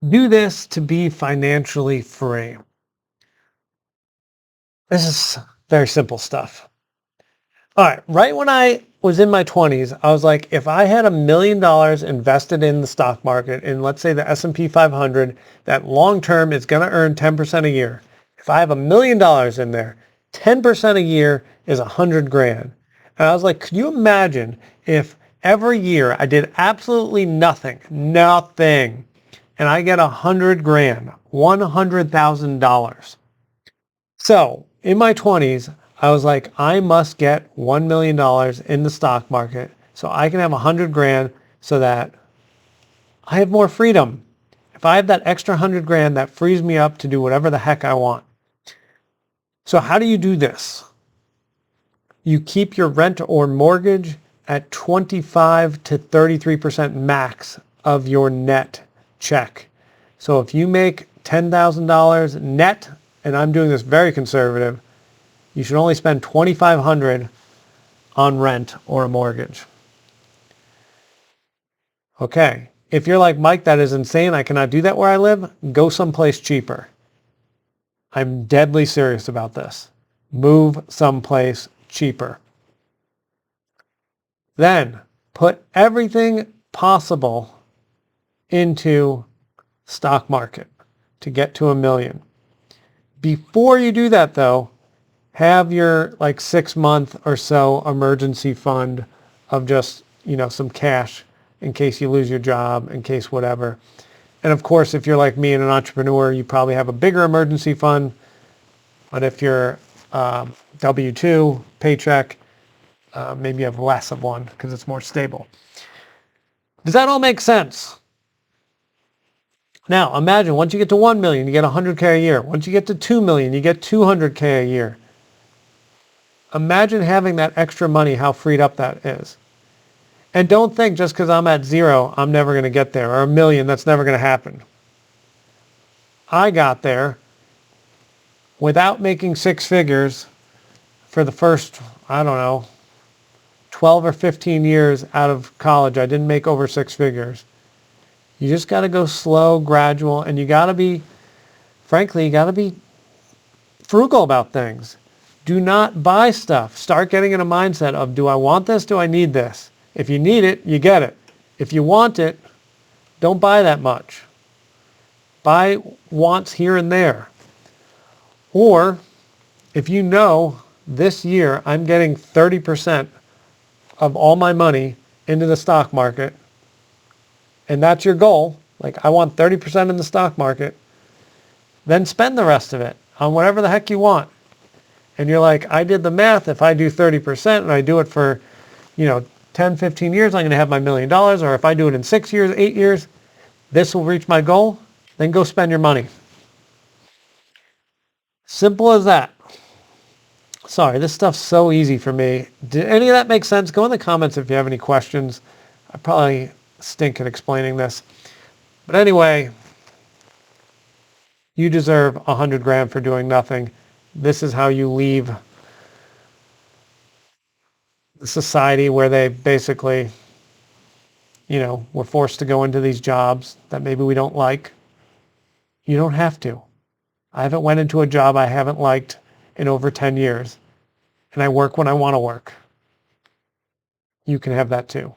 Do this to be financially free. This is very simple stuff. All right, right when I was in my 20s, I was like, if I had $1 million invested in the stock market, in let's say the S&P 500, that long term is going to earn 10% a year. If I have $1 million in there, 10% a year is 100 grand. And I was like, could you imagine if every year I did absolutely nothing, and I get 100 grand, $100,000. So in my 20s, I was like, I must get $1 million in the stock market so I can have 100 grand so that I have more freedom. If I have that extra 100 grand, that frees me up to do whatever the heck I want. So how do you do this? You keep your rent or mortgage at 25 to 33% max of your net check. So if you make $10,000 net, and I'm doing this very conservative, you should only spend $2,500 on rent or a mortgage. Okay, if you're like, Mike, that is insane, I cannot do that where I live, go someplace cheaper. I'm deadly serious about this. Move someplace cheaper. Then put everything possible into stock market to get to $1 million. Before you do that though, have your like 6-month or so emergency fund of just, some cash in case you lose your job, in case whatever. And of course, if you're like me and an entrepreneur, you probably have a bigger emergency fund. But if you're W-2, paycheck, maybe you have less of one because it's more stable. Does that all make sense? Now, imagine once you get to 1 million, you get 100K a year. Once you get to 2 million, you get 200K a year. Imagine having that extra money, how freed up that is. And don't think just because I'm at 0, I'm never going to get there, or 1 million, that's never going to happen. I got there without making 6 figures for the first, 12 or 15 years out of college. I didn't make over 6 figures. You just got to go slow, gradual, and you got to be frugal about things. Do not buy stuff. Start getting in a mindset of, do I want this? Do I need this? If you need it, you get it. If you want it, don't buy that much. Buy wants here and there. Or if you know this year I'm getting 30% of all my money into the stock market, and that's your goal, like I want 30% in the stock market, then spend the rest of it on whatever the heck you want. And you're like, I did the math. If I do 30% and I do it for, 10, 15 years, I'm going to have my $1 million. Or if I do it in 6 years, 8 years, this will reach my goal. Then go spend your money. Simple as that. Sorry, this stuff's so easy for me. Did any of that make sense? Go in the comments if you have any questions. I probably stink at explaining this. But anyway, you deserve 100 grand for doing nothing. This is how you leave the society where they basically, we're forced to go into these jobs that maybe we don't like. You don't have to. I haven't went into a job I haven't liked in over 10 years. And I work when I want to work. You can have that too.